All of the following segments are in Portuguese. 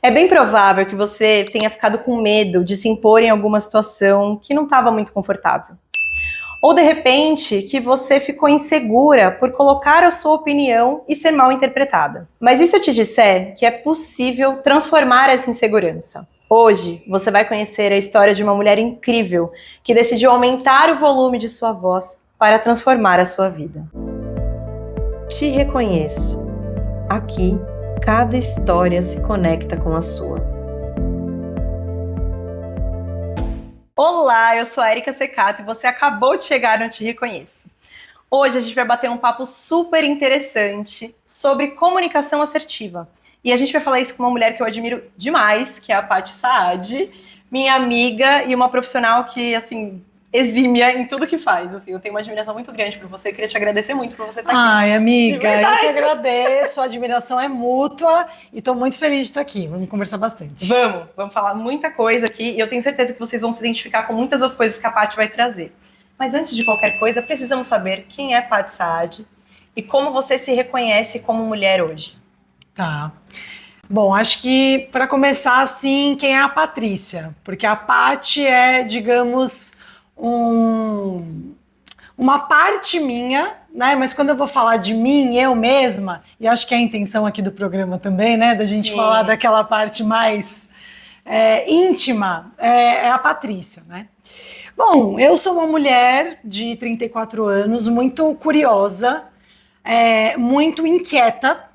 É bem provável que você tenha ficado com medo de se impor em alguma situação que não estava muito confortável. Ou de repente, que você ficou insegura por colocar a sua opinião e ser mal interpretada. Mas e se eu te disser que é possível transformar essa insegurança? Hoje, você vai conhecer a história de uma mulher incrível que decidiu aumentar o volume de sua voz para transformar a sua vida. Te reconheço. Aqui, cada história se conecta com a sua. Olá, eu sou a Erika Secato e você acabou de chegar no Te Reconheço. Hoje a gente vai bater um papo super interessante sobre comunicação assertiva. E a gente vai falar isso com uma mulher que eu admiro demais, que é a Paty Saad, minha amiga e uma profissional que, assim, exímia em tudo que faz. Assim, eu tenho uma admiração muito grande por você, queria te agradecer muito por você estar aqui. Ai, amiga, eu que agradeço, a admiração é mútua e tô muito feliz de estar aqui, vamos conversar bastante. Vamos falar muita coisa aqui e eu tenho certeza que vocês vão se identificar com muitas das coisas que a Paty vai trazer. Mas antes de qualquer coisa, precisamos saber quem é Paty Saad e como você se reconhece como mulher hoje. Tá. Bom, acho que para começar assim, quem é a Patrícia? Porque a Paty é, digamos, uma parte minha, né? Mas quando eu vou falar de mim, eu mesma, e acho que é a intenção aqui do programa também, né? Da gente falar daquela parte mais íntima, é a Patrícia, né? Bom, eu sou uma mulher de 34 anos, muito curiosa, muito inquieta,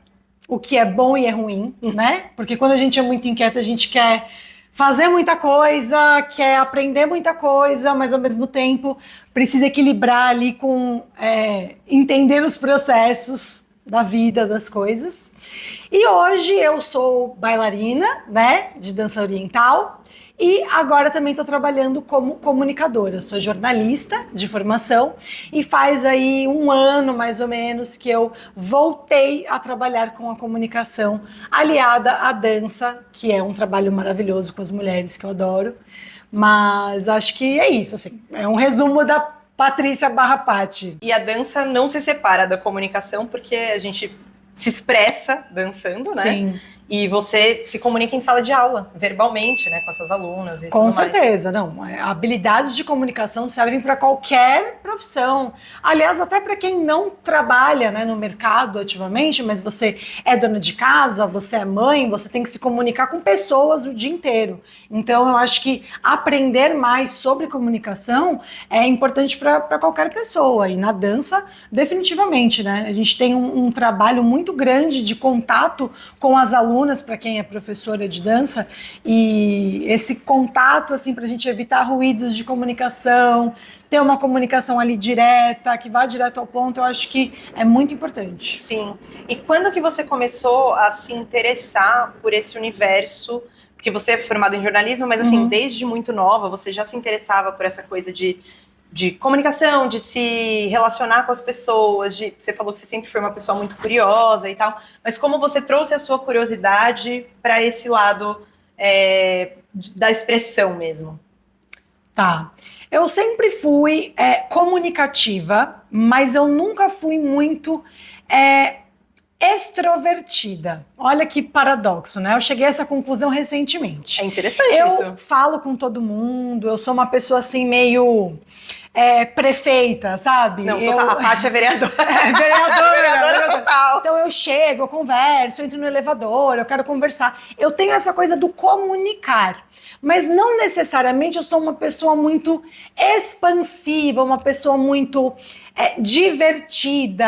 o que é bom e é ruim, né? Porque quando a gente é muito inquieta, a gente quer fazer muita coisa, quer aprender muita coisa, mas ao mesmo tempo precisa equilibrar ali com entender os processos da vida, das coisas. E hoje eu sou bailarina, né, de dança oriental, e agora também estou trabalhando como comunicadora. Eu sou jornalista de formação e faz aí 1 ano, mais ou menos, que eu voltei a trabalhar com a comunicação aliada à dança, que é um trabalho maravilhoso com as mulheres que eu adoro. Mas acho que é isso, assim, é um resumo da Patrícia / Paty. E a dança não se separa da comunicação porque a gente se expressa dançando, né? Sim. E você se comunica em sala de aula, verbalmente, né, com as suas alunas e Com tudo mais. certeza, não. Habilidades de comunicação servem para qualquer profissão. Aliás, até para quem não trabalha, né, no mercado ativamente, mas você é dona de casa, você é mãe, você tem que se comunicar com pessoas o dia inteiro. Então, eu acho que aprender mais sobre comunicação é importante para qualquer pessoa. E na dança, definitivamente, né? A gente tem um trabalho muito grande de contato com as alunas, para quem é professora de dança, e esse contato, assim, para a gente evitar ruídos de comunicação, ter uma comunicação ali direta, que vá direto ao ponto, eu acho que é muito importante. Sim. E quando que você começou a se interessar por esse universo? Porque você é formada em jornalismo, mas assim, desde muito nova, você já se interessava por essa coisa de comunicação, de se relacionar com as pessoas, você falou que você sempre foi uma pessoa muito curiosa e tal, mas como você trouxe a sua curiosidade para esse lado da expressão mesmo? Tá. Eu sempre fui comunicativa, mas eu nunca fui muito extrovertida. Olha que paradoxo, né? Eu cheguei a essa conclusão recentemente. É interessante isso. Eu falo com todo mundo, eu sou uma pessoa assim meio prefeita, sabe? Não, a Paty é vereadora. Vereadora total. Então eu chego, eu converso, eu entro no elevador, eu quero conversar. Eu tenho essa coisa do comunicar, mas não necessariamente eu sou uma pessoa muito expansiva, uma pessoa muito divertida.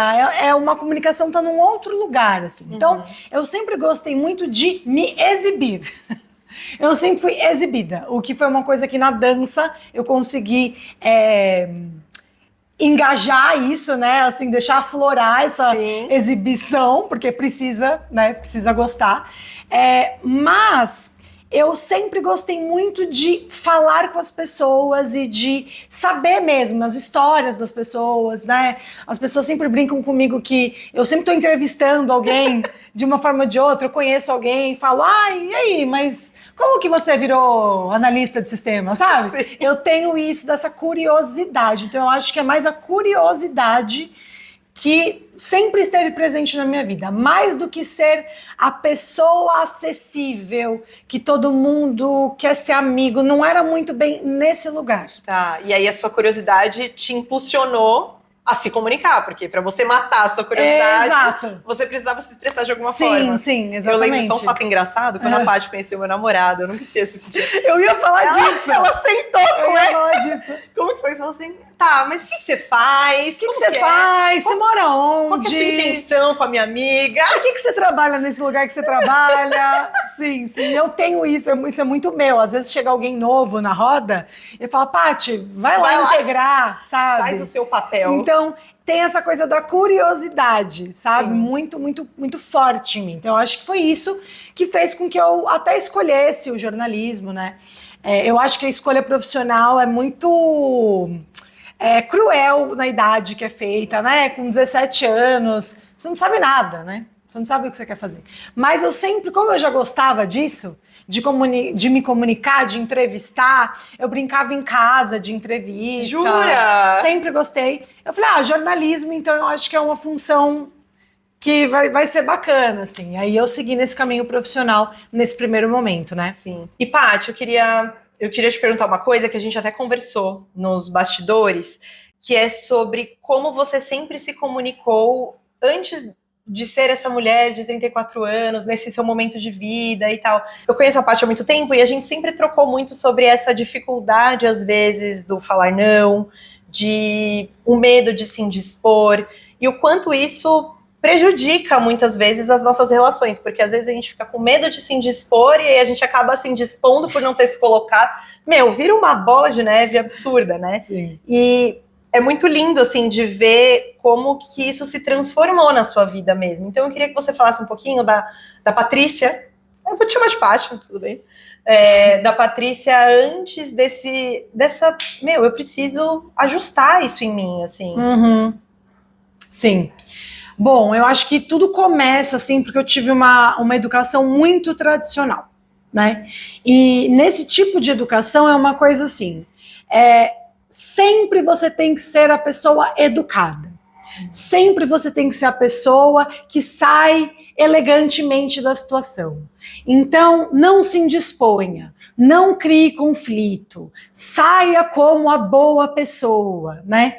Uma comunicação tá num outro lugar, assim. Então, eu sempre gostei muito de me exibir. Eu sempre fui exibida, o que foi uma coisa que na dança eu consegui engajar isso, né? Assim, deixar aflorar essa exibição, porque precisa, né? Precisa gostar. Mas eu sempre gostei muito de falar com as pessoas e de saber mesmo as histórias das pessoas, né? As pessoas sempre brincam comigo que eu sempre estou entrevistando alguém de uma forma ou de outra, eu conheço alguém, falo, e aí, mas como que você virou analista de sistema, sabe? Sim. Eu tenho isso, dessa curiosidade. Então, eu acho que é mais a curiosidade que sempre esteve presente na minha vida. Mais do que ser a pessoa acessível, que todo mundo quer ser amigo, não era muito bem nesse lugar. Tá, e aí a sua curiosidade te impulsionou a se comunicar, porque para você matar a sua curiosidade, Exato. você precisava se expressar de alguma forma. Sim, exatamente. Eu lembro só um fato engraçado, quando a Paty conheceu meu namorado, eu nunca esqueço esse dia. Eu ia falar disso. Ela sentou Eu com ia ele. falar disso. Como que foi? Você falou assim, tá, mas o que você faz? O que você faz? Você mora onde? Qual que é a sua intenção com a minha amiga? Por que você trabalha nesse lugar que você trabalha? Sim, eu tenho isso é muito meu. Às vezes chega alguém novo na roda e fala, Paty, vai lá integrar, sabe? Faz o seu papel. Então, tem essa coisa da curiosidade, sabe? Sim. Muito, muito, muito forte em mim. Então, eu acho que foi isso que fez com que eu até escolhesse o jornalismo, né? Eu acho que a escolha profissional é muito cruel na idade que é feita, né? Com 17 anos, você não sabe nada, né? Você não sabe o que você quer fazer. Mas eu sempre, como eu já gostava disso, de me comunicar, de entrevistar, eu brincava em casa de entrevista. Jura? Sempre gostei. Eu falei, jornalismo, então eu acho que é uma função que vai ser bacana, assim. Aí eu segui nesse caminho profissional nesse primeiro momento, né? Sim. E, Paty, eu queria te perguntar uma coisa que a gente até conversou nos bastidores, que é sobre como você sempre se comunicou antes de ser essa mulher de 34 anos, nesse seu momento de vida e tal. Eu conheço a Paty há muito tempo e a gente sempre trocou muito sobre essa dificuldade, às vezes, do falar não, de o medo de se indispor, e o quanto isso prejudica, muitas vezes, as nossas relações, porque às vezes a gente fica com medo de se indispor e aí a gente acaba se indispondo por não ter se colocado. Vira uma bola de neve absurda, né? Sim. E é muito lindo, assim, de ver como que isso se transformou na sua vida mesmo. Então eu queria que você falasse um pouquinho da Patrícia, eu vou te chamar de Paty, tudo bem? Da Patrícia antes dessa, eu preciso ajustar isso em mim, assim. Uhum. Sim. Bom, eu acho que tudo começa, assim, porque eu tive uma educação muito tradicional, né? E nesse tipo de educação é uma coisa assim, sempre você tem que ser a pessoa educada. Sempre você tem que ser a pessoa que sai elegantemente da situação. Então, não se indisponha, não crie conflito, saia como a boa pessoa, né?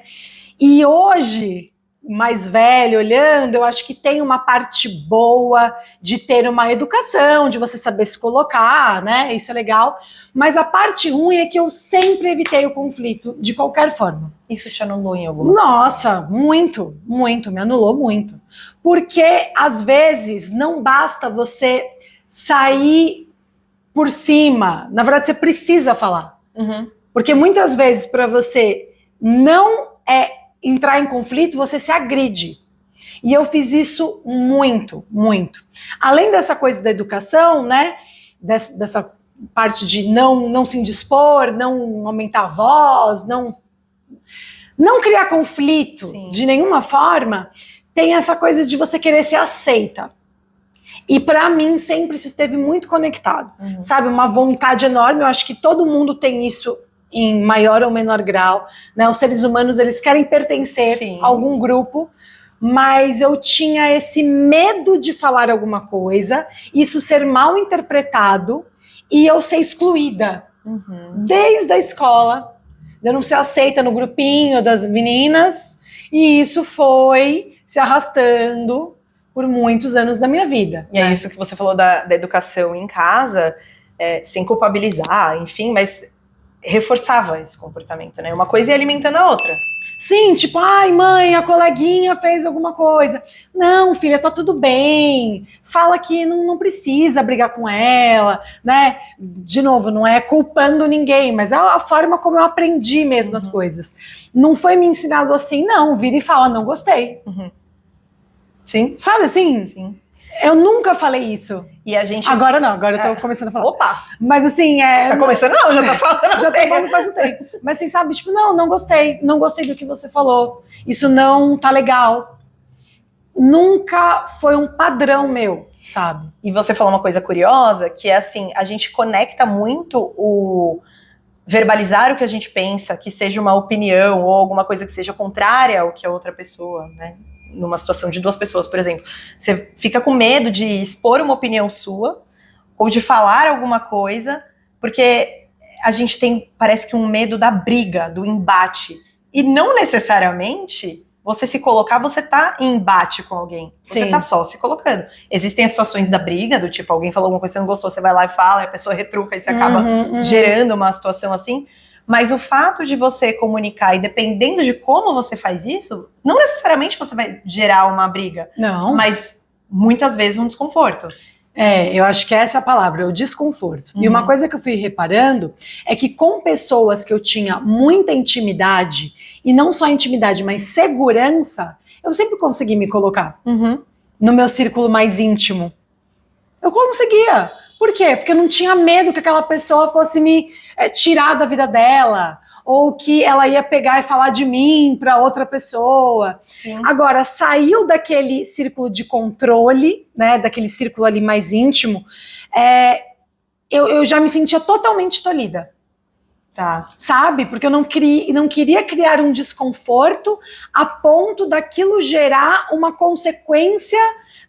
E hoje, mais velho, olhando, eu acho que tem uma parte boa de ter uma educação, de você saber se colocar, né? Isso é legal. Mas a parte ruim é que eu sempre evitei o conflito, de qualquer forma. Isso te anulou em algumas Nossa, muito, muito, me anulou muito. Porque, às vezes, não basta você sair por cima. Na verdade, você precisa falar. Uhum. Porque muitas vezes, para você não entrar em conflito, você se agride. E eu fiz isso muito, muito. Além dessa coisa da educação, né? Dessa parte de não se indispor, não aumentar a voz, não criar conflito. Sim. De nenhuma forma, tem essa coisa de você querer ser aceita. E para mim sempre isso esteve muito conectado. Uhum. Sabe, uma vontade enorme, eu acho que todo mundo tem isso em maior ou menor grau, né? Os seres humanos, eles querem pertencer Sim. a algum grupo, mas eu tinha esse medo de falar alguma coisa, isso ser mal interpretado e eu ser excluída. Uhum. Desde a escola, eu não ser aceita no grupinho das meninas, e isso foi se arrastando por muitos anos da minha vida. E é isso que você falou da educação em casa, sem culpabilizar, enfim, mas reforçava esse comportamento, né? Uma coisa ia alimentando a outra. Sim, tipo, ai mãe, a coleguinha fez alguma coisa. Não, filha, tá tudo bem. Fala que não precisa brigar com ela, né? De novo, não é culpando ninguém, mas é a forma como eu aprendi mesmo as coisas. Não foi me ensinado assim, não, vira e fala, não gostei. Uhum. Sim. Sabe assim? Sim. Eu nunca falei isso. E a gente... Agora não, agora eu tô começando a falar. Opa! Mas assim, Tá começando? Não, já tá falando. Já tô falando faz um tempo. Mas assim, sabe, tipo, não gostei. Não gostei do que você falou. Isso não tá legal. Nunca foi um padrão meu, sabe? E você falou uma coisa curiosa, que é assim, a gente conecta muito o verbalizar o que a gente pensa, que seja uma opinião ou alguma coisa que seja contrária ao que a outra pessoa, né, numa situação de duas pessoas, por exemplo, você fica com medo de expor uma opinião sua ou de falar alguma coisa, porque a gente tem, parece que um medo da briga, do embate. E não necessariamente você se colocar, você tá em embate com alguém. Você Sim. tá só se colocando. Existem as situações da briga, do tipo, alguém falou alguma coisa que você não gostou, você vai lá e fala, e a pessoa retruca e você acaba gerando uma situação assim. Mas o fato de você comunicar, e dependendo de como você faz isso, não necessariamente você vai gerar uma briga. Não. Mas muitas vezes um desconforto. Eu acho que essa é a palavra, o desconforto. E uma coisa que eu fui reparando é que com pessoas que eu tinha muita intimidade, e não só intimidade, mas segurança, eu sempre consegui me colocar no meu círculo mais íntimo. Eu conseguia. Por quê? Porque eu não tinha medo que aquela pessoa fosse me tirar da vida dela, ou que ela ia pegar e falar de mim para outra pessoa. Sim. Agora, saiu daquele círculo de controle, né, daquele círculo ali mais íntimo, eu já me sentia totalmente tolhida. Tá. Sabe? Porque eu não queria criar um desconforto a ponto daquilo gerar uma consequência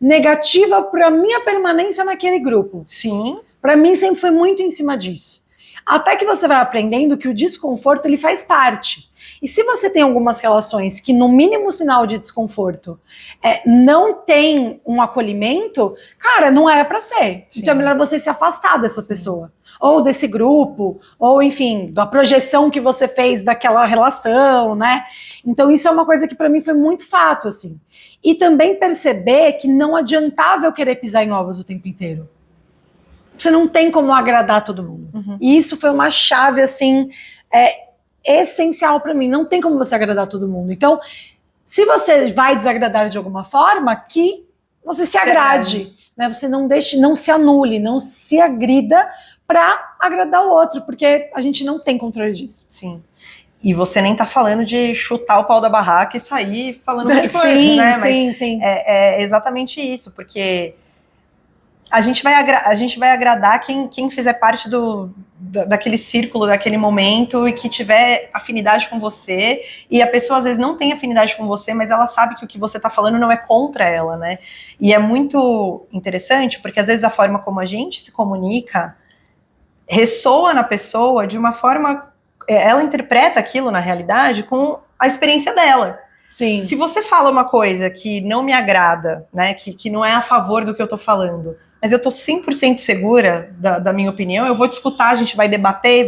negativa para minha permanência naquele grupo. Sim. Para mim sempre foi muito em cima disso. Até que você vai aprendendo que o desconforto ele faz parte. E se você tem algumas relações que no mínimo sinal de desconforto não tem um acolhimento, cara, não era para ser. Sim. Então é melhor você se afastar dessa pessoa. Ou desse grupo, ou enfim, da projeção que você fez daquela relação, né? Então isso é uma coisa que para mim foi muito fato, assim. E também perceber que não adiantava eu querer pisar em ovos o tempo inteiro. Você não tem como agradar todo mundo. E isso foi uma chave, assim, essencial para mim. Não tem como você agradar todo mundo. Então, se você vai desagradar de alguma forma, que você se agrade. Né? Você não deixe, não se anule, não se agrida para agradar o outro, porque a gente não tem controle disso. Sim. E você nem tá falando de chutar o pau da barraca e sair falando de coisa, Sim, né? sim, sim. É exatamente isso, porque a gente vai agradar quem fizer parte daquele círculo, daquele momento e que tiver afinidade com você. E a pessoa às vezes não tem afinidade com você, mas ela sabe que o que você tá falando não é contra ela, né? E é muito interessante, porque às vezes a forma como a gente se comunica ressoa na pessoa de uma forma... Ela interpreta aquilo na realidade com a experiência dela. Sim. Se você fala uma coisa que não me agrada, né, que não é a favor do que eu tô falando, mas eu tô 100% segura da minha opinião, eu vou te escutar, a gente vai debater,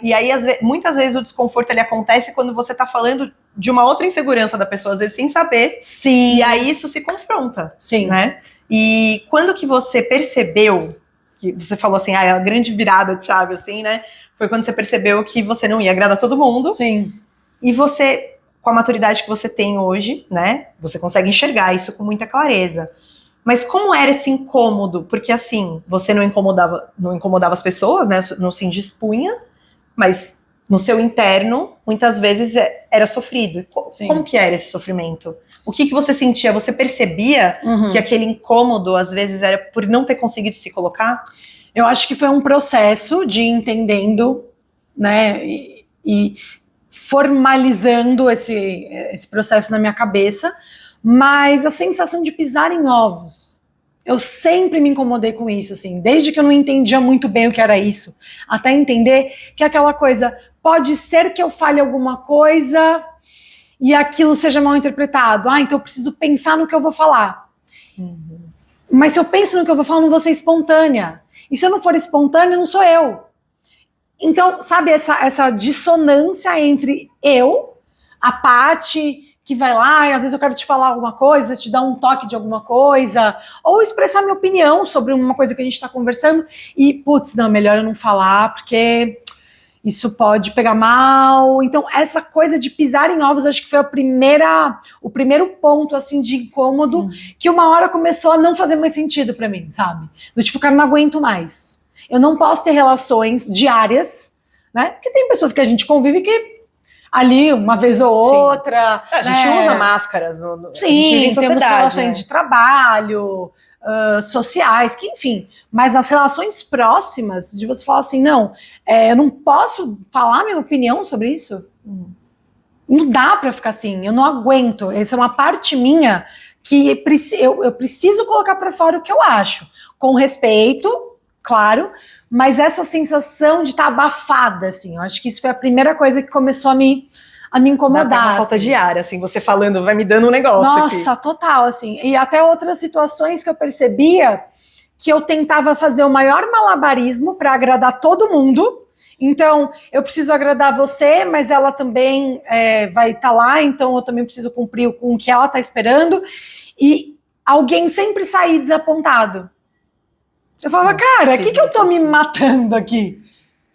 e aí muitas vezes o desconforto ele acontece quando você tá falando de uma outra insegurança da pessoa, às vezes sem saber. Sim. E aí isso se confronta. Sim. Né? E quando que você percebeu, que você falou assim, a grande virada de chave, assim, né? Foi quando você percebeu que você não ia agradar todo mundo. Sim. E você, com a maturidade que você tem hoje, né? Você consegue enxergar isso com muita clareza. Mas como era esse incômodo? Porque assim, você não incomodava as pessoas, né? Não se indispunha, mas no seu interno, muitas vezes era sofrido. Sim. Como que era esse sofrimento? O que você sentia? Você percebia que aquele incômodo, às vezes, era por não ter conseguido se colocar? Eu acho que foi um processo de entendendo, né, e formalizando esse processo na minha cabeça, mas a sensação de pisar em ovos, eu sempre me incomodei com isso, assim, desde que eu não entendia muito bem o que era isso, até entender que aquela coisa, pode ser que eu fale alguma coisa e aquilo seja mal interpretado, então eu preciso pensar no que eu vou falar. Mas se eu penso no que eu vou falar, eu não vou ser espontânea. E se eu não for espontânea, não sou eu. Então, sabe, essa dissonância entre eu, a Paty, que vai lá e às vezes eu quero te falar alguma coisa, te dar um toque de alguma coisa, ou expressar minha opinião sobre uma coisa que a gente está conversando e, putz, não, melhor eu não falar, porque isso pode pegar mal. Então, essa coisa de pisar em ovos, acho que foi o primeiro ponto, assim, de incômodo, que uma hora começou a não fazer mais sentido pra mim, sabe? Do tipo, cara, não aguento mais. Eu não posso ter relações diárias, né? Porque tem pessoas que a gente convive que ali, uma vez ou outra... A gente usa máscaras. Sim, temos relações né? de trabalho... sociais, que enfim, mas nas relações próximas, de você falar assim, não, eu não posso falar minha opinião sobre isso? não dá pra ficar assim, eu não aguento. Essa é uma parte minha que eu preciso colocar pra fora o que eu acho. Com respeito, claro, mas essa sensação de estar abafada, assim, eu acho que isso foi a primeira coisa que começou a me incomodar. Dá até uma falta de ar, assim, você falando, vai me dando um negócio. Nossa, aqui. total, assim. E até outras situações que eu percebia que eu tentava fazer o maior malabarismo para agradar todo mundo. Então, eu preciso agradar você, mas ela também vai estar lá, então eu também preciso cumprir com o que ela está esperando. E alguém sempre sair desapontado. Eu falava, cara, o que eu tô me matando aqui?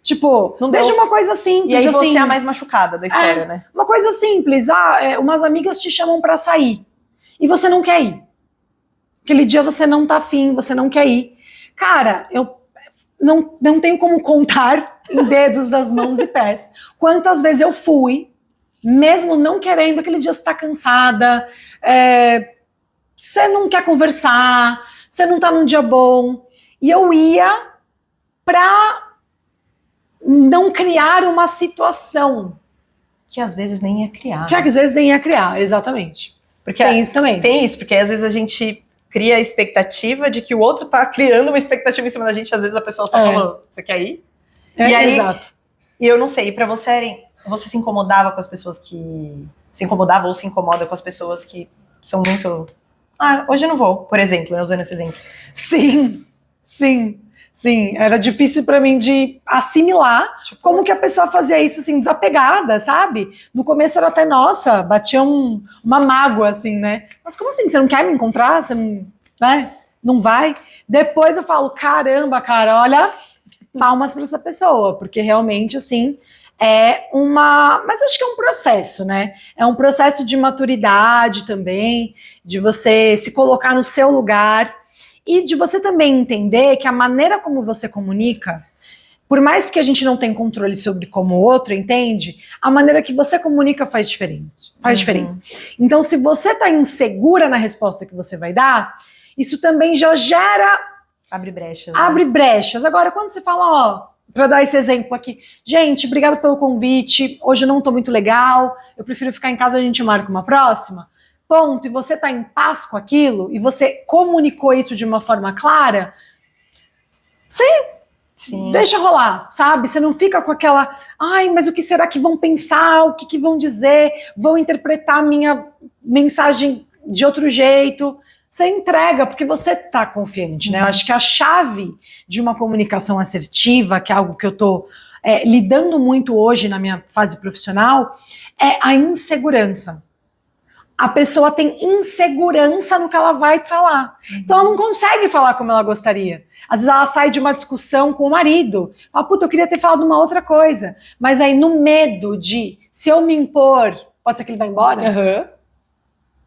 Tipo, não deixa uma coisa simples. E aí você assim, é a mais machucada da história, né? Uma coisa simples. Umas amigas te chamam pra sair. E você não quer ir. Aquele dia você não tá afim, você não quer ir. Cara, eu não tenho como contar em dedos das mãos e pés quantas vezes eu fui, mesmo não querendo, aquele dia você tá cansada, você não quer conversar, você não tá num dia bom. E eu ia pra não criar uma situação. Que às vezes nem ia criar. Que às vezes nem ia criar, exatamente. Porque tem isso também. Tem isso, porque às vezes a gente cria a expectativa de que o outro tá criando uma expectativa em cima da gente, às vezes a pessoa só falou, você quer ir? E aí, exato. E eu não sei, pra você, Eren, você se incomodava com as pessoas que... Se incomodava ou se incomoda com as pessoas que são muito... hoje eu não vou, por exemplo, né, usando esse exemplo. Sim, era difícil pra mim de assimilar como que a pessoa fazia isso, assim, desapegada, sabe? No começo era até, nossa, batia uma mágoa, assim, né? Mas como assim, você não quer me encontrar? Você não, né? Não vai? Depois eu falo, caramba, cara, olha, palmas pra essa pessoa, porque realmente, assim, mas acho que é um processo, né? É um processo de maturidade também, de você se colocar no seu lugar, e de você também entender que a maneira como você comunica, por mais que a gente não tenha controle sobre como o outro entende, a maneira que você comunica faz diferença. Então, se você está insegura na resposta que você vai dar, isso também já gera... Abre brechas. Abre brechas. Agora, quando você fala, para dar esse exemplo aqui, gente, obrigada pelo convite, hoje eu não estou muito legal, eu prefiro ficar em casa, a gente marca uma próxima. Ponto, e você está em paz com aquilo, e você comunicou isso de uma forma clara, Sim. Deixa rolar, sabe? Você não fica com aquela, mas o que será que vão pensar, o que vão dizer, vão interpretar a minha mensagem de outro jeito. Você entrega, porque você está confiante, né? Eu acho que a chave de uma comunicação assertiva, que é algo que eu estou lidando muito hoje na minha fase profissional, é a insegurança. A pessoa tem insegurança no que ela vai falar. Então ela não consegue falar como ela gostaria. Às vezes ela sai de uma discussão com o marido. Fala, puta, eu queria ter falado uma outra coisa. Mas aí no medo de, se eu me impor, pode ser que ele vá embora?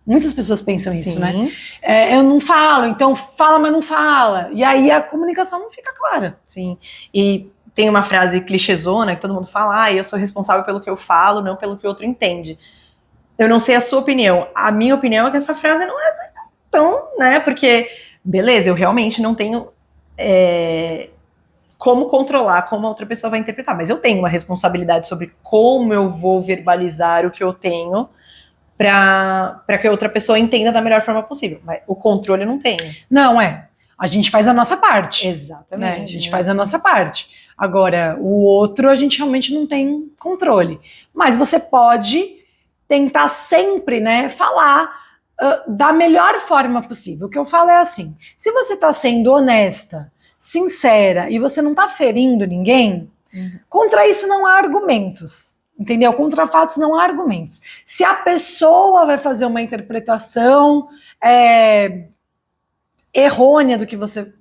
Muitas pessoas pensam isso, né? Eu não falo, então fala, mas não fala. E aí a comunicação não fica clara. Sim. E tem uma frase clichêzona que todo mundo fala, eu sou responsável pelo que eu falo, não pelo que o outro entende. Eu não sei a sua opinião. A minha opinião é que essa frase não é tão, né? Porque, beleza, eu realmente não tenho como controlar como a outra pessoa vai interpretar, mas eu tenho uma responsabilidade sobre como eu vou verbalizar o que eu tenho para que a outra pessoa entenda da melhor forma possível. Mas o controle eu não tenho. Não, a gente faz a nossa parte. Exatamente. Né? A gente faz a nossa parte. Agora, o outro a gente realmente não tem controle. Mas você pode tentar sempre, né, falar da melhor forma possível. O que eu falo é assim, se você está sendo honesta, sincera, e você não está ferindo ninguém, contra isso não há argumentos, entendeu? Contra fatos não há argumentos. Se a pessoa vai fazer uma interpretação errônea do que você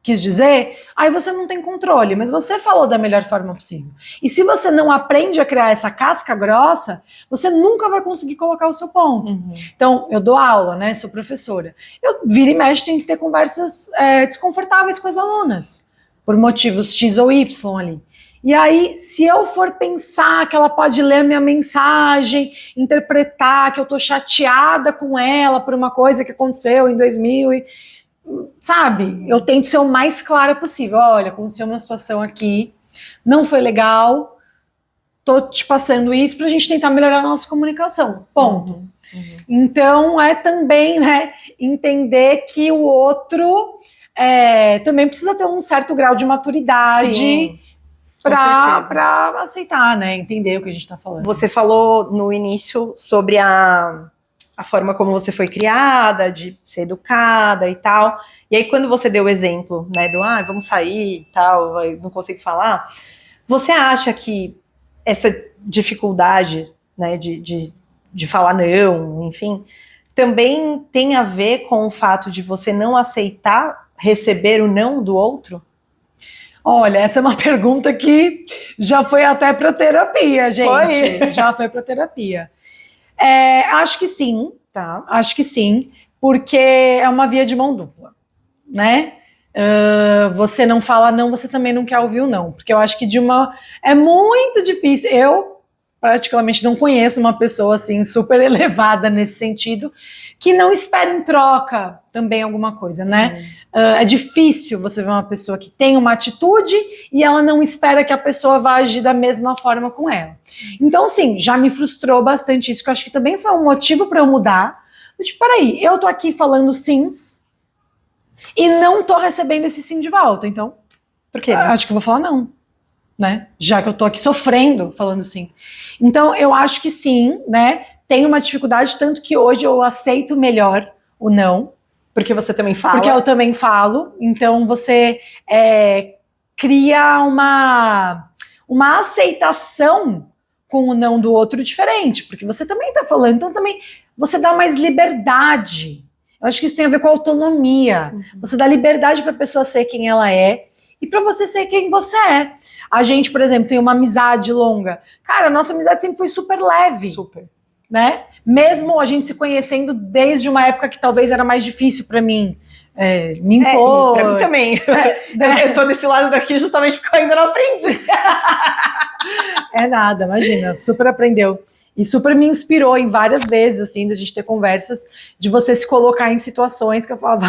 quis dizer, aí você não tem controle, mas você falou da melhor forma possível. E se você não aprende a criar essa casca grossa, você nunca vai conseguir colocar o seu ponto. Então, eu dou aula, né, sou professora. Eu vira e mexe, tenho que ter conversas desconfortáveis com as alunas, por motivos X ou Y ali. E aí, se eu for pensar que ela pode ler a minha mensagem, interpretar que eu tô chateada com ela por uma coisa que aconteceu em 2000 sabe, eu tento ser o mais clara possível. Olha, aconteceu uma situação aqui, não foi legal, tô te passando isso pra gente tentar melhorar a nossa comunicação, ponto. Então, é também, né, entender que o outro também precisa ter um certo grau de maturidade para aceitar, né, entender o que a gente tá falando. Você falou no início sobre a forma como você foi criada, de ser educada e tal. E aí, quando você deu o exemplo, né, do vamos sair e tal, eu não consigo falar, você acha que essa dificuldade, né, de falar não, enfim, também tem a ver com o fato de você não aceitar receber o não do outro? Olha, essa é uma pergunta que já foi até para terapia, gente. Foi? Já foi para terapia. Acho que sim, Tá. Acho que sim, porque é uma via de mão dupla, né? Você não fala não, você também não quer ouvir o não, porque eu acho que é muito difícil. Eu praticamente não conheço uma pessoa assim super elevada nesse sentido que não espera em troca também alguma coisa, né? É difícil você ver uma pessoa que tem uma atitude e ela não espera que a pessoa vá agir da mesma forma com ela. Então, sim, já me frustrou bastante isso, que eu acho que também foi um motivo para eu mudar. Tipo, peraí, eu tô aqui falando sims e não tô recebendo esse sim de volta, então Por quê? acho que eu vou falar não, né? Já que eu tô aqui sofrendo falando sim. Então, eu acho que sim, né? Tem uma dificuldade, tanto que hoje eu aceito melhor o não. Porque você também fala? Porque eu também falo, então você cria uma aceitação com o não do outro diferente, porque você também tá falando, então também você dá mais liberdade. Eu acho que isso tem a ver com autonomia. Você dá liberdade para a pessoa ser quem ela é e para você ser quem você é. A gente, por exemplo, tem uma amizade longa. Cara, a nossa amizade sempre foi super leve. Super. Né? Mesmo a gente se conhecendo desde uma época que talvez era mais difícil para mim me impor. Pra mim também. Eu tô desse lado daqui justamente porque eu ainda não aprendi. Nada, imagina, super aprendeu. E super me inspirou em várias vezes, assim, da gente ter conversas, de você se colocar em situações que eu falava,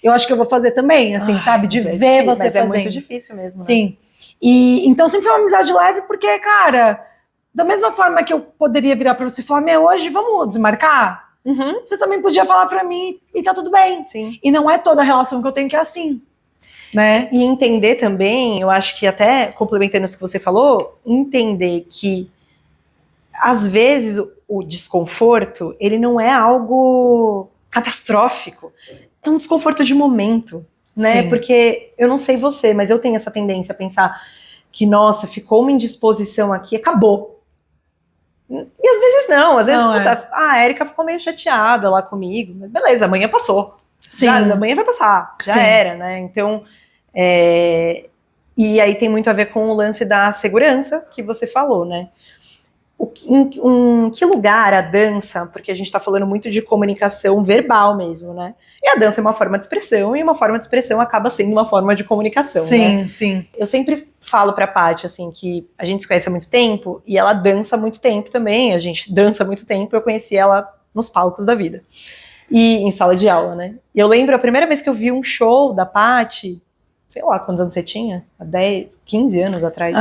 eu acho que eu vou fazer também, assim, sabe? De ver você fazendo. É muito difícil mesmo, né? Sim. E então sempre foi uma amizade leve, porque, cara, da mesma forma que eu poderia virar pra você e falar, hoje vamos desmarcar? Você também podia falar pra mim e tá tudo bem. Sim. E não é toda relação que eu tenho que é assim, né? E entender também, eu acho que até complementando isso que você falou, entender que às vezes o desconforto, ele não é algo catastrófico, é um desconforto de momento, né? Sim. Porque eu não sei você, mas eu tenho essa tendência a pensar que, nossa, ficou uma indisposição aqui, acabou. E às vezes não, às vezes a Erika ficou meio chateada lá comigo, mas beleza, amanhã passou. Sim. Amanhã vai passar, já era, né? Então, e aí tem muito a ver com o lance da segurança que você falou, né? Em que lugar a dança, porque a gente tá falando muito de comunicação verbal mesmo, né? E a dança é uma forma de expressão, e uma forma de expressão acaba sendo uma forma de comunicação, sim, né? Sim. Eu sempre falo pra Paty, assim, que a gente se conhece há muito tempo, e ela dança há muito tempo também, a gente dança há muito tempo, eu conheci ela nos palcos da vida, e em sala de aula, né? E eu lembro a primeira vez que eu vi um show da Paty, sei lá quantos anos você tinha, há 10, 15 anos atrás.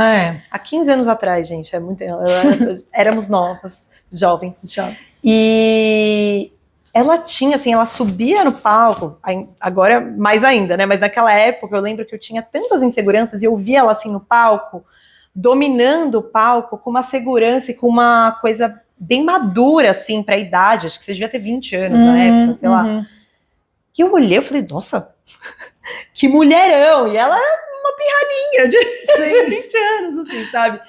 Há 15 anos atrás, gente, éramos novas, jovens. E ela tinha, assim, ela subia no palco, agora mais ainda, né? Mas naquela época eu lembro que eu tinha tantas inseguranças e eu via ela assim no palco, dominando o palco com uma segurança e com uma coisa bem madura, assim, pra idade. Acho que você devia ter 20 anos na época, sei lá. E eu olhei, eu falei, nossa, que mulherão! E ela era uma pirralhinha de 20 anos, assim, sabe?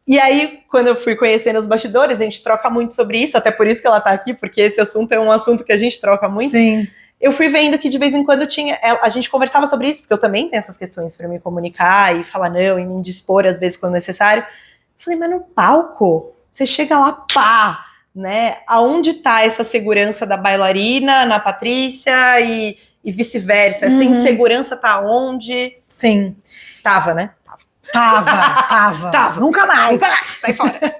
E aí, quando eu fui conhecendo os bastidores, a gente troca muito sobre isso, até por isso que ela tá aqui, porque esse assunto é um assunto que a gente troca muito. Sim. Eu fui vendo que de vez em quando a gente conversava sobre isso, porque eu também tenho essas questões para me comunicar e falar não, e me indispor às vezes quando necessário. Eu falei, mas no palco, você chega lá, pá! Né? Aonde tá essa segurança da bailarina, na Patrícia e vice-versa? Essa insegurança tá onde? Sim. Tava, né? Tava. Nunca mais. Sai fora.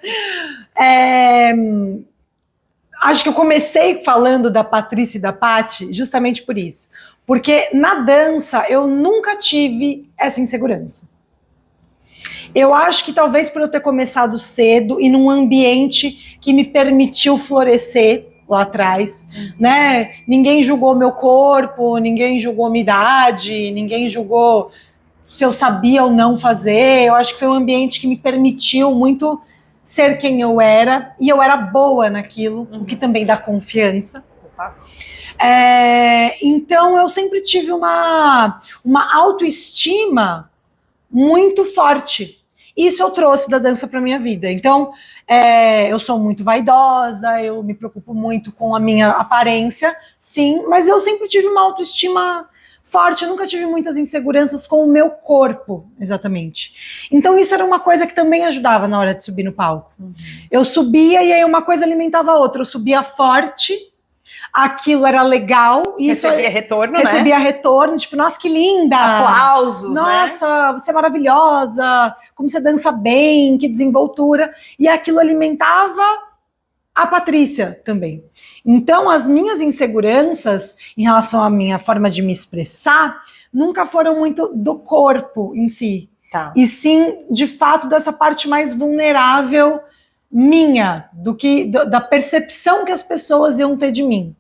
Acho que eu comecei falando da Patrícia e da Paty justamente por isso. Porque na dança eu nunca tive essa insegurança. Eu acho que talvez por eu ter começado cedo e num ambiente que me permitiu florescer lá atrás, né? Ninguém julgou meu corpo, ninguém julgou minha idade, ninguém julgou se eu sabia ou não fazer. Eu acho que foi um ambiente que me permitiu muito ser quem eu era, e eu era boa naquilo, o que também dá confiança. Então eu sempre tive uma autoestima muito forte. Isso eu trouxe da dança para minha vida. Então, eu sou muito vaidosa, eu me preocupo muito com a minha aparência, sim, mas eu sempre tive uma autoestima forte, eu nunca tive muitas inseguranças com o meu corpo, exatamente. Então isso era uma coisa que também ajudava na hora de subir no palco. Eu subia e aí uma coisa alimentava a outra. Eu subia forte, aquilo era legal. E recebia retorno, né? Recebia retorno, tipo, nossa, que linda! Aplausos, nossa, né? Você é maravilhosa, como você dança bem, que desenvoltura. E aquilo alimentava a Patrícia também. Então, as minhas inseguranças em relação à minha forma de me expressar nunca foram muito do corpo em si. Tá. E sim, de fato, dessa parte mais vulnerável minha, da percepção que as pessoas iam ter de mim.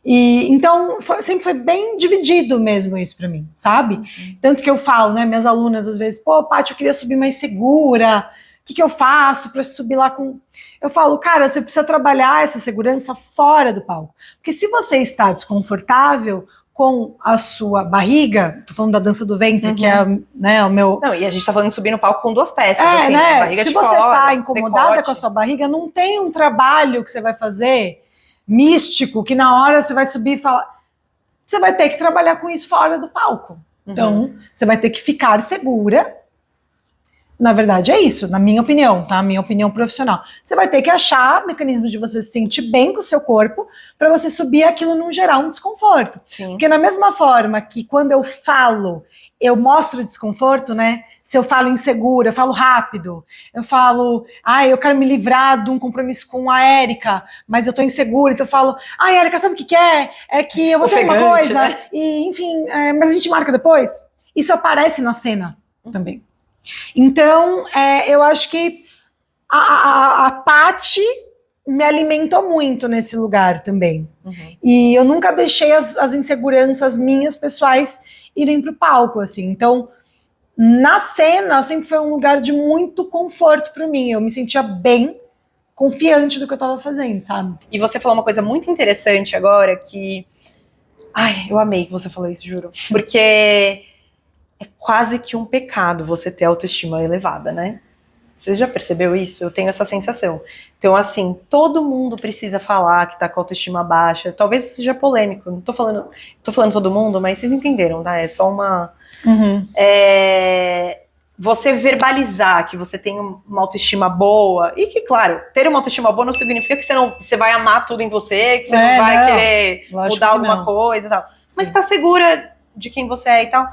E então sempre foi bem dividido mesmo isso pra mim, sabe? Tanto que eu falo, né, minhas alunas às vezes, pô, Paty, eu queria subir mais segura, o que eu faço pra subir lá com... Eu falo, cara, você precisa trabalhar essa segurança fora do palco, porque se você está desconfortável com a sua barriga, tô falando da dança do ventre, que é, né, o meu... Não, e a gente tá falando de subir no palco com duas peças, assim, né? Barriga se de você fora, tá incomodada decote. com a sua barriga, não tem um trabalho que você vai fazer místico, que na hora você vai subir e falar... Você vai ter que trabalhar com isso fora do palco. Então, você vai ter que ficar segura. Na verdade, é isso, na minha opinião, tá? Minha opinião profissional. Você vai ter que achar mecanismos de você se sentir bem com o seu corpo para você subir aquilo não gerar um desconforto. Sim. Porque na mesma forma que quando eu falo, eu mostro desconforto, né? Se eu falo insegura, eu falo rápido, eu falo, eu quero me livrar de um compromisso com a Érica, mas eu tô insegura, então eu falo, Érica, sabe o que é? É que eu vou ter uma coisa, né? E enfim, mas a gente marca depois. Isso aparece na cena também. Então, eu acho que a Paty me alimentou muito nesse lugar também. E eu nunca deixei as inseguranças minhas, pessoais, irem pro palco, assim. Então, na cena, sempre foi um lugar de muito conforto para mim. Eu me sentia bem, confiante do que eu tava fazendo, sabe? E você falou uma coisa muito interessante agora, que... eu amei que você falou isso, juro. Porque... é quase que um pecado você ter autoestima elevada, né? Você já percebeu isso? Eu tenho essa sensação. Então, assim, todo mundo precisa falar que tá com autoestima baixa. Talvez isso seja polêmico. Não tô falando todo mundo, mas vocês entenderam, tá? É só uma... você verbalizar que você tem uma autoestima boa, e que, claro, ter uma autoestima boa não significa que você vai amar tudo em você, que você não vai querer mudar alguma coisa e tal. Mas tá segura de quem você é e tal.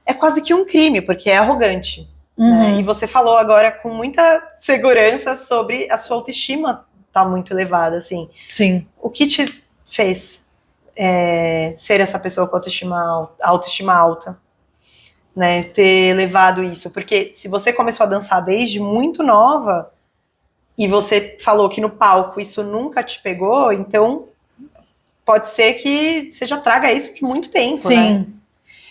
É quase que um crime, porque é arrogante. Né? E você falou agora com muita segurança sobre a sua autoestima tá muito elevada, assim. Sim. O que te fez ser essa pessoa com autoestima alta? Né? Ter levado isso? Porque se você começou a dançar desde muito nova, e você falou que no palco isso nunca te pegou, então pode ser que você já traga isso de muito tempo, Sim. né?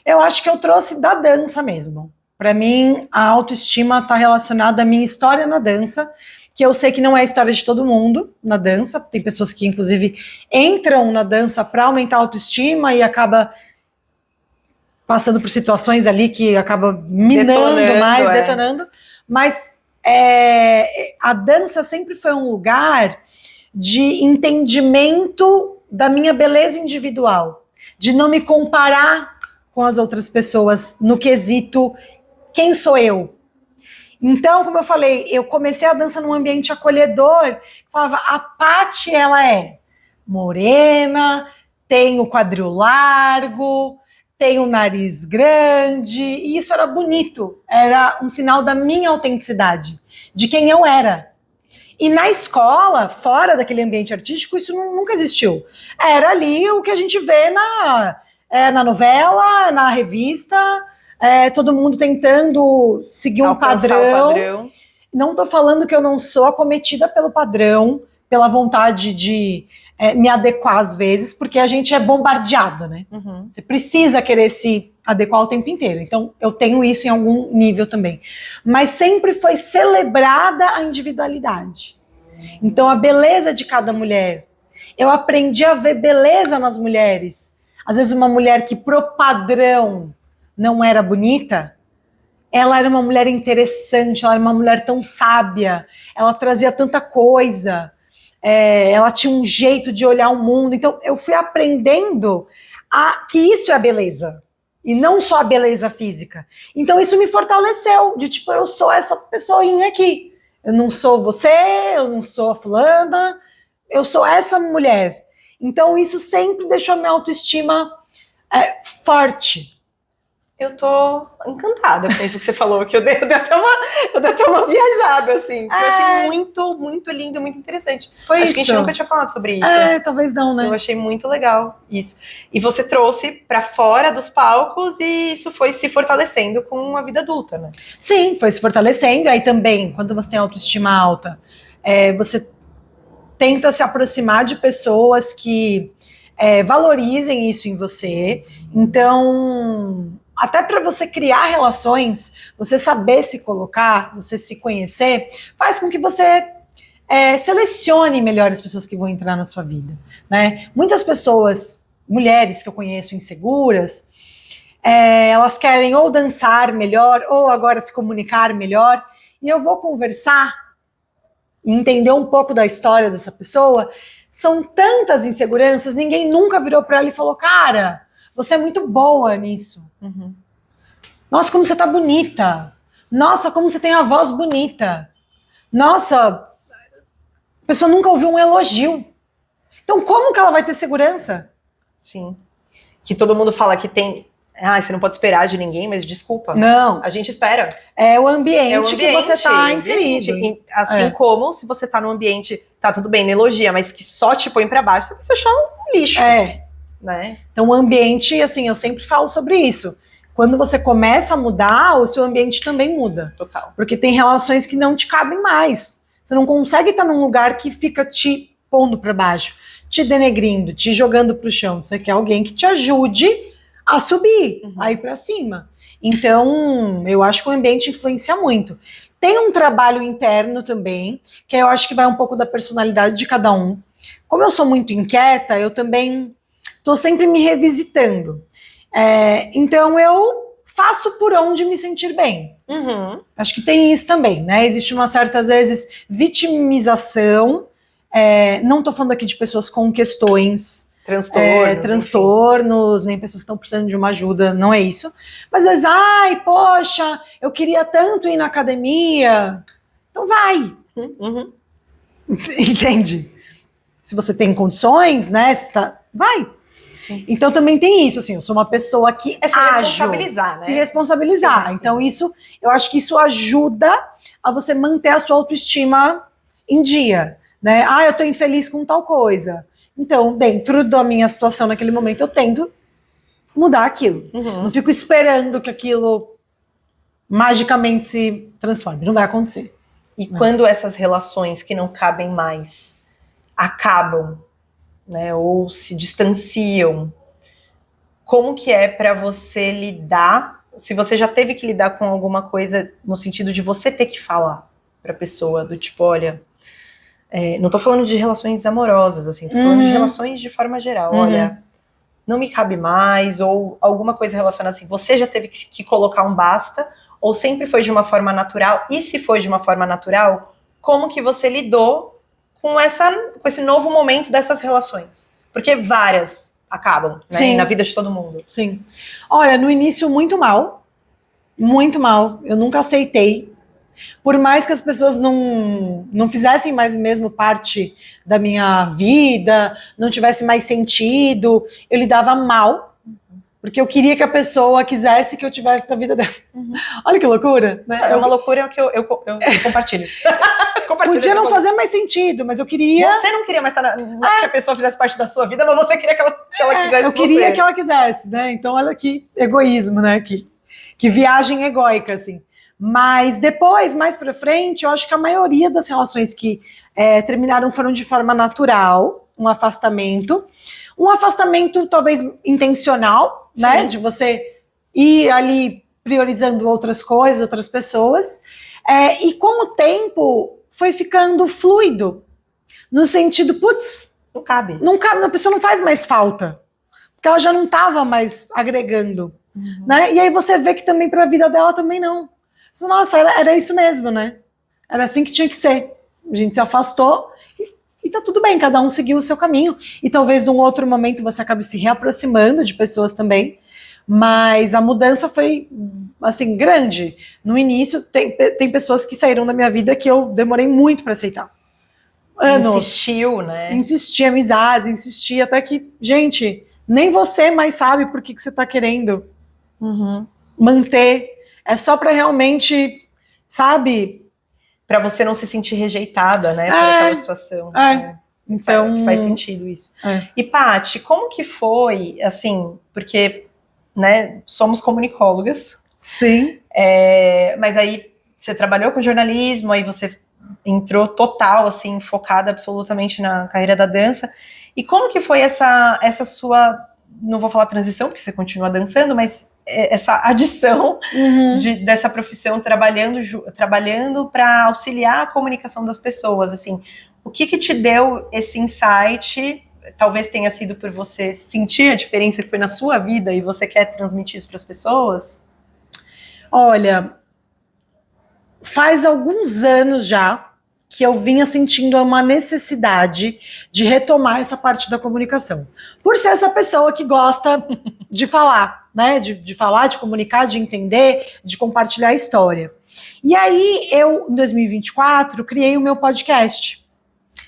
Eu acho que eu trouxe da dança mesmo. Para mim, a autoestima está relacionada à minha história na dança, que eu sei que não é a história de todo mundo na dança. Tem pessoas que, inclusive, entram na dança para aumentar a autoestima e acaba passando por situações ali que acaba minando detonando. Mas a dança sempre foi um lugar de entendimento da minha beleza individual, de não me comparar com as outras pessoas no quesito quem sou eu. Então, como eu falei, eu comecei a dança num ambiente acolhedor, falava, a Paty, ela é morena, tem o quadril largo, tem o nariz grande, e isso era bonito, era um sinal da minha autenticidade, de quem eu era. E na escola, fora daquele ambiente artístico, isso nunca existiu. Era ali o que a gente vê na novela, na revista, todo mundo tentando seguir um Alcançar padrão. o padrão. Não estou falando que eu não sou acometida pelo padrão, pela vontade de me adequar às vezes, porque a gente é bombardeado, né? Uhum. Você precisa querer se adequar o tempo inteiro. Então, eu tenho isso em algum nível também. Mas sempre foi celebrada a individualidade. Então, a beleza de cada mulher. Eu aprendi a ver beleza nas mulheres. Às vezes, uma mulher que, pro padrão, não era bonita, ela era uma mulher interessante, ela era uma mulher tão sábia, ela trazia tanta coisa, ela tinha um jeito de olhar o mundo. Então, eu fui aprendendo que isso é a beleza, e não só a beleza física. Então, isso me fortaleceu, de tipo, eu sou essa pessoinha aqui. Eu não sou você, eu não sou a fulana, eu sou essa mulher. Então, isso sempre deixou a minha autoestima forte. Eu tô encantada com isso que você falou, que eu dei até uma viajada, assim. Que eu achei muito, muito lindo, muito interessante. Foi Acho isso. que a gente nunca tinha falado sobre isso. Talvez não, né? Eu achei muito legal isso. E você trouxe pra fora dos palcos e isso foi se fortalecendo com a vida adulta, né? Sim, foi se fortalecendo. Aí também, quando você tem autoestima alta, você tenta se aproximar de pessoas que valorizem isso em você. Então, até para você criar relações, você saber se colocar, você se conhecer, faz com que você selecione melhor as pessoas que vão entrar na sua vida, né? Muitas pessoas, mulheres que eu conheço inseguras, elas querem ou dançar melhor, ou agora se comunicar melhor, e eu vou conversar e entender um pouco da história dessa pessoa. São tantas inseguranças, ninguém nunca virou para ela e falou, cara, você é muito boa nisso. Uhum. Nossa, como você tá bonita. Nossa, como você tem a voz bonita. Nossa, a pessoa nunca ouviu um elogio. Então, como que ela vai ter segurança? Sim. Que todo mundo fala que tem... você não pode esperar de ninguém, mas desculpa. Não. A gente espera. É o ambiente que você tá inserido. Assim como se você tá num ambiente, tá tudo bem, não elogia, mas que só te põe pra baixo, você vai se achar um lixo. Né? Então, o ambiente, assim, eu sempre falo sobre isso. Quando você começa a mudar, o seu ambiente também muda. Total. Porque tem relações que não te cabem mais. Você não consegue estar num lugar que fica te pondo para baixo, te denegrindo, te jogando pro chão. Você quer alguém que te ajude a subir, a ir para cima. Então, eu acho que o ambiente influencia muito. Tem um trabalho interno também, que eu acho que vai um pouco da personalidade de cada um. Como eu sou muito inquieta, eu também estou sempre me revisitando. Então, eu faço por onde me sentir bem. Uhum. Acho que tem isso também, né? Existe uma certa, às vezes, vitimização. Não estou falando aqui de pessoas com questões, transtornos, nem pessoas que estão precisando de uma ajuda, não é isso. Mas às vezes, poxa, eu queria tanto ir na academia. Então vai. Uhum. Entende? Se você tem condições, né? Vai. Sim. Então também tem isso, assim, eu sou uma pessoa que se responsabilizar, né? Se responsabilizar. Sim. Então isso, eu acho que isso ajuda a você manter a sua autoestima em dia, né? Eu tô infeliz com tal coisa. Então, dentro da minha situação naquele momento, eu tento mudar aquilo. Uhum. Não fico esperando que aquilo magicamente se transforme. Não vai acontecer. E quando essas relações que não cabem mais acabam, né, ou se distanciam, como que é para você lidar, se você já teve que lidar com alguma coisa no sentido de você ter que falar pra pessoa, do tipo, olha, não tô falando de relações amorosas, assim, tô falando de relações de forma geral, olha, não me cabe mais, ou alguma coisa relacionada assim, você já teve que colocar um basta, ou sempre foi de uma forma natural, e se foi de uma forma natural, como que você lidou com esse novo momento dessas relações? Porque várias acabam, né? Sim. Na vida de todo mundo. Sim. Olha, no início muito mal. Muito mal. Eu nunca aceitei. Por mais que as pessoas não fizessem mais mesmo parte da minha vida, não tivesse mais sentido, eu lidava mal. Porque eu queria que a pessoa quisesse que eu tivesse na vida dela. Olha que loucura, né? É uma loucura que eu compartilho. Podia não fazer mais sentido, mas eu queria... Você não queria mais estar que a pessoa fizesse parte da sua vida, mas você queria que ela quisesse eu queria que ela quisesse, né? Então olha que egoísmo, né? Que Que viagem egóica, assim. Mas depois, mais pra frente, eu acho que a maioria das relações que terminaram foram de forma natural, um afastamento talvez intencional, né? De você ir ali priorizando outras coisas, outras pessoas. E com o tempo foi ficando fluido, no sentido, putz, Não cabe. não cabe, a pessoa não faz mais falta, porque ela já não estava mais agregando, né? E aí você vê que também para a vida dela também não. Você, nossa, era isso mesmo, né? Era assim que tinha que ser. A gente se afastou e tá tudo bem, cada um seguiu o seu caminho. E talvez num outro momento você acabe se reaproximando de pessoas também. Mas a mudança foi, assim, grande. No início, tem pessoas que saíram da minha vida que eu demorei muito para aceitar. Anos. Insistiu, né? Insisti, amizades, insisti, até que, gente, nem você mais sabe por que você tá querendo manter. É só para realmente, sabe? Para você não se sentir rejeitada, né? Por aquela situação. Então, faz sentido isso. E, Paty, como que foi, assim, porque, né, somos comunicólogas. Sim. Mas aí você trabalhou com jornalismo, aí você entrou total, assim, focada absolutamente na carreira da dança. E como que foi essa sua, não vou falar transição, porque você continua dançando, mas essa adição dessa profissão trabalhando para auxiliar a comunicação das pessoas, assim, o que te deu esse insight? Talvez tenha sido por você sentir a diferença que foi na sua vida e você quer transmitir isso para as pessoas? Olha, faz alguns anos já que eu vinha sentindo uma necessidade de retomar essa parte da comunicação. Por ser essa pessoa que gosta de falar, né? De falar, de comunicar, de entender, de compartilhar a história. E aí, eu, em 2024, criei o meu podcast,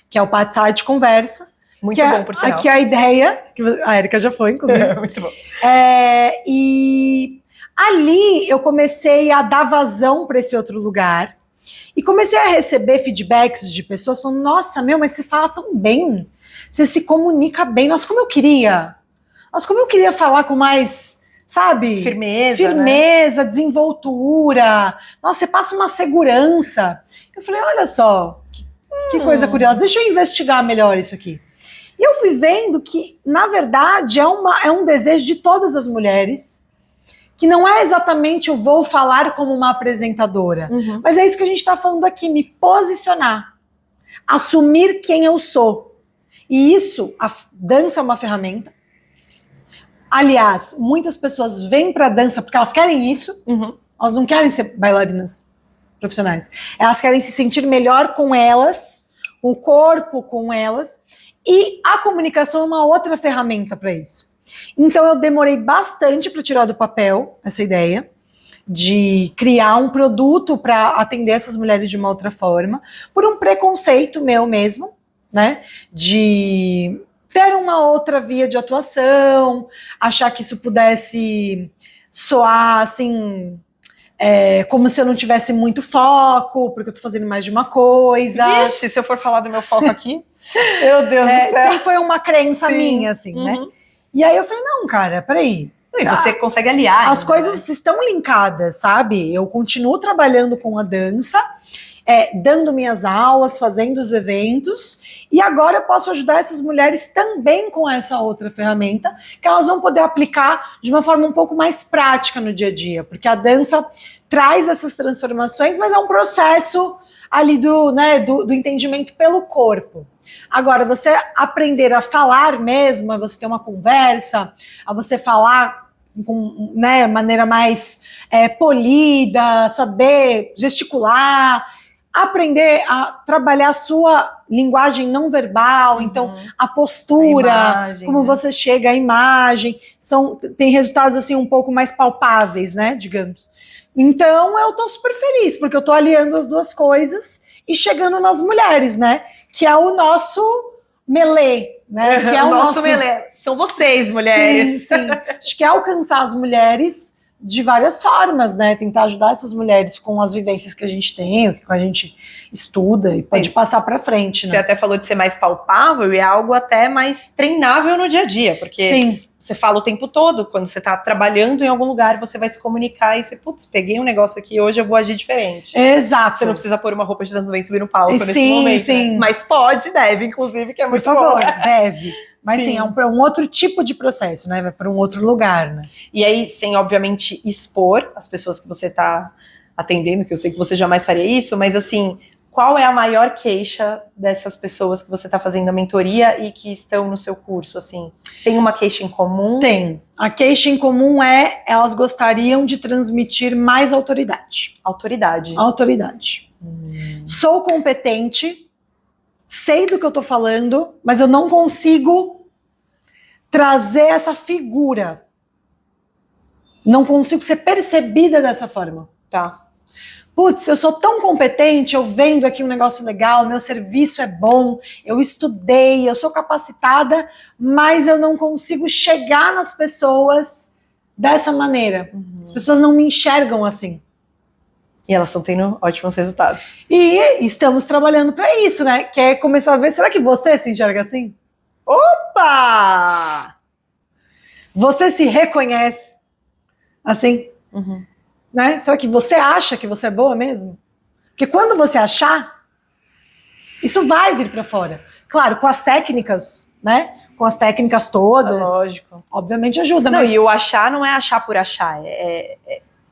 que é o Patside Conversa. Muito bom, por sinal. Que é a ideia, que a Erika já foi, inclusive. Muito bom. E ali eu comecei a dar vazão para esse outro lugar. E comecei a receber feedbacks de pessoas falando, nossa, mas você fala tão bem, você se comunica bem, nossa, como eu queria falar com mais, sabe? Firmeza, né? Desenvoltura, nossa, você passa uma segurança. Eu falei, olha só, que coisa curiosa, deixa eu investigar melhor isso aqui. E eu fui vendo que, na verdade, é um desejo de todas as mulheres, que não é exatamente eu vou falar como uma apresentadora, mas é isso que a gente está falando aqui, me posicionar, assumir quem eu sou. E isso, a dança é uma ferramenta. Aliás, muitas pessoas vêm para a dança porque elas querem isso, elas não querem ser bailarinas profissionais, elas querem se sentir melhor com elas, o corpo com elas, e a comunicação é uma outra ferramenta para isso. Então eu demorei bastante para tirar do papel essa ideia de criar um produto para atender essas mulheres de uma outra forma, por um preconceito meu mesmo, né, de ter uma outra via de atuação, achar que isso pudesse soar assim, como se eu não tivesse muito foco, porque eu tô fazendo mais de uma coisa. Vixe, se eu for falar do meu foco aqui, meu Deus do céu. Sempre foi uma crença minha, assim, né? E aí eu falei, não, cara, peraí. E você consegue aliar. As coisas estão linkadas, sabe? Eu continuo trabalhando com a dança, dando minhas aulas, fazendo os eventos, e agora eu posso ajudar essas mulheres também com essa outra ferramenta, que elas vão poder aplicar de uma forma um pouco mais prática no dia a dia, porque a dança traz essas transformações, mas é um processo ali do entendimento pelo corpo. Agora, você aprender a falar mesmo, a você ter uma conversa, a você falar com maneira mais polida, saber gesticular, aprender a trabalhar a sua linguagem não verbal, então a postura, a imagem, como você chega, a imagem, tem resultados assim um pouco mais palpáveis, né, digamos. Então eu tô super feliz, porque eu tô aliando as duas coisas e chegando nas mulheres, né, que é o nosso melê, né, que é o nosso melê. São vocês, mulheres. Sim. Acho que é alcançar as mulheres de várias formas, né? Tentar ajudar essas mulheres com as vivências que a gente tem, que a gente estuda e pode passar para frente, né? Você até falou de ser mais palpável e é algo até mais treinável no dia a dia, porque você fala o tempo todo, quando você tá trabalhando em algum lugar, você vai se comunicar e você, putz, peguei um negócio aqui, hoje eu vou agir diferente. Exato. Você não precisa pôr uma roupa de dança do ventre e subir no palco nesse Sim, momento, sim. né? Mas pode, deve, inclusive, que é Por muito favor, bom. deve. Mas Sim. sim, é para um outro tipo de processo, né? Vai para um outro lugar, né? E aí, sem, obviamente, expor as pessoas que você tá atendendo, que eu sei que você jamais faria isso, mas assim, qual é a maior queixa dessas pessoas que você está fazendo a mentoria e que estão no seu curso, assim? Tem uma queixa em comum? Tem. A queixa em comum é elas gostariam de transmitir mais autoridade. Autoridade. Autoridade. Sou competente, sei do que eu tô falando, mas eu não consigo trazer essa figura. Não consigo ser percebida dessa forma. Tá. Putz, eu sou tão competente, eu vendo aqui um negócio legal, meu serviço é bom, eu estudei, eu sou capacitada, mas eu não consigo chegar nas pessoas dessa maneira. As pessoas não me enxergam assim. E elas estão tendo ótimos resultados. E estamos trabalhando para isso, né? Que é começar a ver, será que você se enxerga assim? Opa! Você se reconhece assim? Né? Será que você acha que você é boa mesmo? Porque quando você achar, isso vai vir para fora. Claro, com as técnicas, né? Com as técnicas todas. Lógico. Obviamente ajuda, Não, mas... e o achar não é achar por achar. É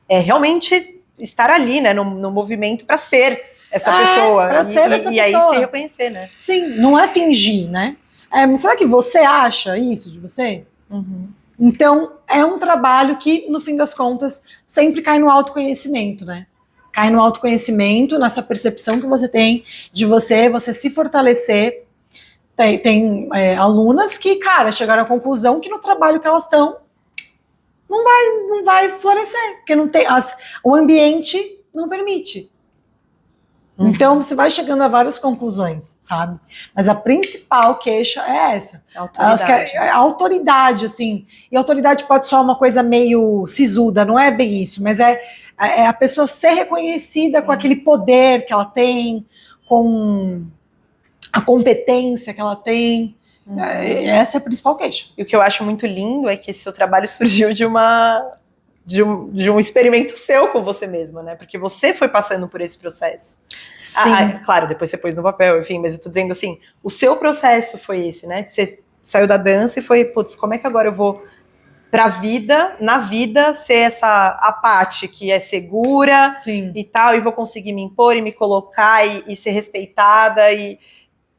realmente estar ali, né? No movimento para ser essa pessoa. Pra ser essa e aí pessoa. se reconhecer, né? Sim, não é fingir, né? Mas será que você acha isso de você? Então, é um trabalho que, no fim das contas, sempre cai no autoconhecimento, né? Cai no autoconhecimento, nessa percepção que você tem de você se fortalecer. Tem alunas que, cara, chegaram à conclusão que no trabalho que elas estão, não vai florescer, porque não tem, o ambiente não permite. Então, você vai chegando a várias conclusões, sabe? Mas a principal queixa é essa. Autoridade. A autoridade, assim. E autoridade pode soar uma coisa meio sisuda, não é bem isso, mas é a pessoa ser reconhecida com aquele poder que ela tem, com a competência que ela tem. Essa é a principal queixa. E o que eu acho muito lindo é que esse seu trabalho surgiu de um experimento seu com você mesma, né? Porque você foi passando por esse processo. Sim. Claro, depois você pôs no papel, enfim, mas eu tô dizendo assim, o seu processo foi esse, né? Você saiu da dança e foi, putz, como é que agora eu vou pra vida, na vida, ser a Paty que é segura Sim. e tal, e vou conseguir me impor e me colocar e ser respeitada e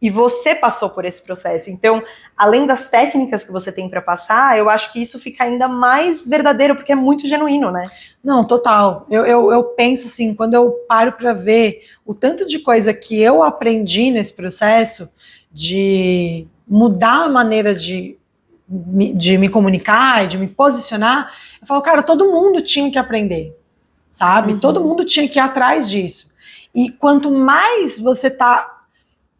você passou por esse processo. Então, além das técnicas que você tem para passar, eu acho que isso fica ainda mais verdadeiro, porque é muito genuíno, né? Não, total. Eu penso assim, quando eu paro para ver o tanto de coisa que eu aprendi nesse processo de mudar a maneira de me comunicar e de me posicionar, eu falo, cara, todo mundo tinha que aprender, sabe? Todo mundo tinha que ir atrás disso. E quanto mais você tá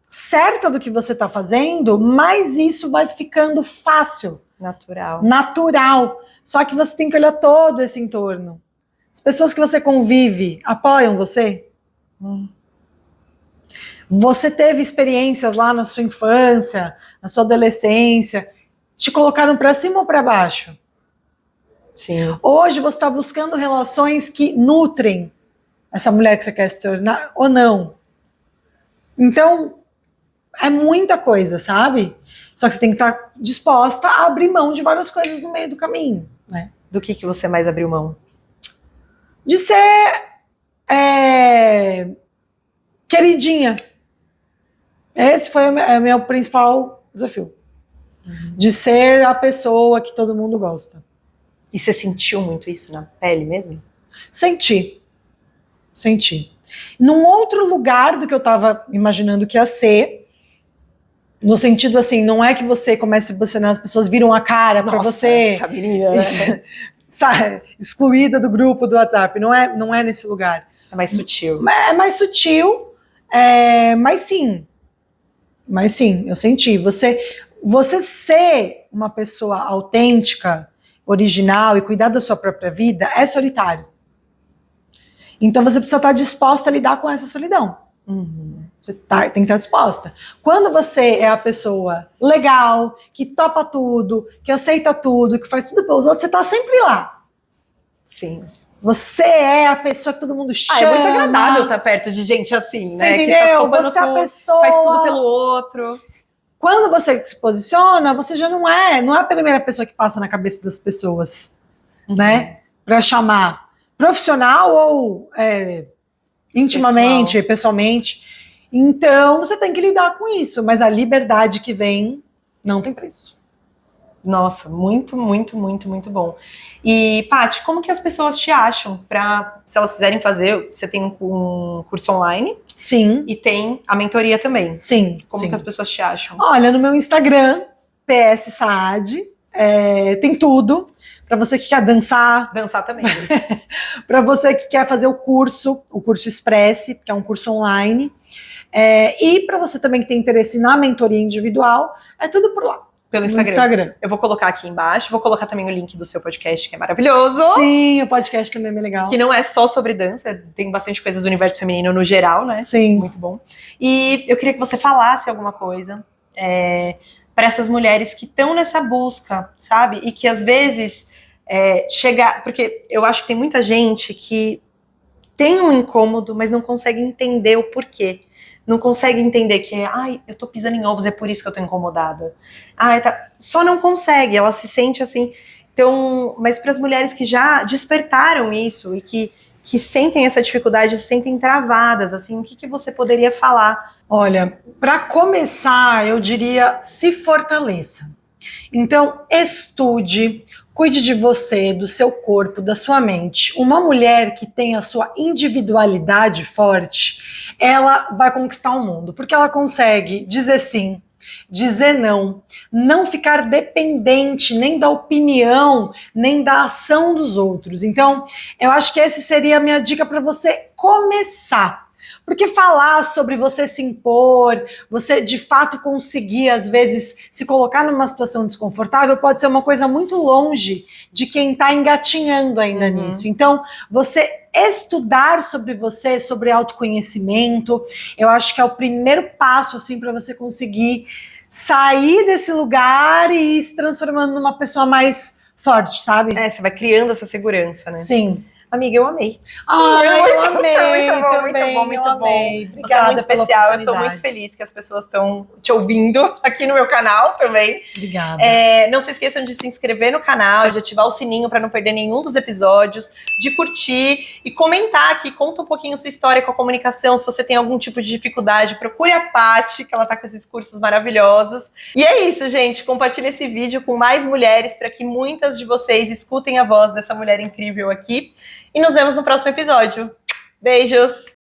certa do que você está fazendo, mais isso vai ficando fácil. Natural. Só que você tem que olhar todo esse entorno. As pessoas que você convive apoiam você? Você teve experiências lá na sua infância, na sua adolescência, te colocaram para cima ou para baixo? Sim. Hoje você está buscando relações que nutrem essa mulher que você quer se tornar ou não? Então, é muita coisa, sabe? Só que você tem que estar disposta a abrir mão de várias coisas no meio do caminho, né? Do que você mais abriu mão? De ser queridinha. Esse foi o meu principal desafio. De ser a pessoa que todo mundo gosta. E você sentiu muito isso na pele mesmo? Senti. Num outro lugar do que eu tava imaginando que ia ser, no sentido assim, não é que você comece a se posicionar, as pessoas viram a cara pra você. Essa menina, né? Sabe, excluída do grupo do WhatsApp. Não é nesse lugar. É mais sutil. É mais sutil, mas sim, eu senti. Você ser uma pessoa autêntica, original e cuidar da sua própria vida é solitário. Então você precisa estar disposta a lidar com essa solidão. Você tem que estar disposta. Quando você é a pessoa legal, que topa tudo, que aceita tudo, que faz tudo pelos outros, você tá sempre lá. Sim. Você é a pessoa que todo mundo chama. É muito agradável estar perto de gente assim, você né? entendeu? Que tá topando Você é a tudo, pessoa... faz tudo pelo outro. Quando você se posiciona, você já não é a primeira pessoa que passa na cabeça das pessoas, né? Pra chamar profissional ou intimamente, pessoalmente. Então, você tem que lidar com isso, mas a liberdade que vem não tem preço. Nossa, muito, muito, muito, muito bom. E, Paty, como que as pessoas te acham? Se elas quiserem fazer, você tem um curso online. Sim. E tem a mentoria também. Sim. Como que as pessoas te acham? Olha, no meu Instagram, PS Saad, tem tudo. Para você que quer dançar. Dançar também. Para você que quer fazer o curso Express, que é um curso online. E para você também que tem interesse na mentoria individual, é tudo por lá. Pelo Instagram. Eu vou colocar aqui embaixo, vou colocar também o link do seu podcast, que é maravilhoso. Sim, o podcast também é bem legal. Que não é só sobre dança, tem bastante coisa do universo feminino no geral, né? Sim. Muito bom. E eu queria que você falasse alguma coisa para essas mulheres que estão nessa busca, sabe? E que às vezes porque eu acho que tem muita gente que tem um incômodo, mas não consegue entender o porquê. Não consegue entender que eu tô pisando em ovos, é por isso que eu tô incomodada. Só não consegue, ela se sente assim. Então, mas para as mulheres que já despertaram isso e que sentem essa dificuldade, se sentem travadas, assim, o que você poderia falar? Olha, para começar, eu diria, se fortaleça. Então, estude, cuide de você, do seu corpo, da sua mente. Uma mulher que tem a sua individualidade forte, ela vai conquistar o mundo, porque ela consegue dizer sim, dizer não ficar dependente nem da opinião, nem da ação dos outros. Então, eu acho que essa seria a minha dica para você começar. Porque falar sobre você se impor, você de fato conseguir, às vezes, se colocar numa situação desconfortável, pode ser uma coisa muito longe de quem está engatinhando ainda nisso. Então, você estudar sobre você, sobre autoconhecimento, eu acho que é o primeiro passo, assim, para você conseguir sair desse lugar e ir se transformando numa pessoa mais forte, sabe? Você vai criando essa segurança, né? Sim. Amiga, eu amei. Eu amei. Muito bom, também, muito bom. Obrigada, você é muito especial. Eu tô oportunidade. muito feliz que as pessoas estão te ouvindo aqui no meu canal também. Obrigada. Não se esqueçam de se inscrever no canal, de ativar o sininho para não perder nenhum dos episódios, de curtir e comentar aqui, conta um pouquinho sua história com a comunicação. Se você tem algum tipo de dificuldade, procure a Paty, que ela tá com esses cursos maravilhosos. E é isso, gente. Compartilhe esse vídeo com mais mulheres para que muitas de vocês escutem a voz dessa mulher incrível aqui. E nos vemos no próximo episódio. Beijos!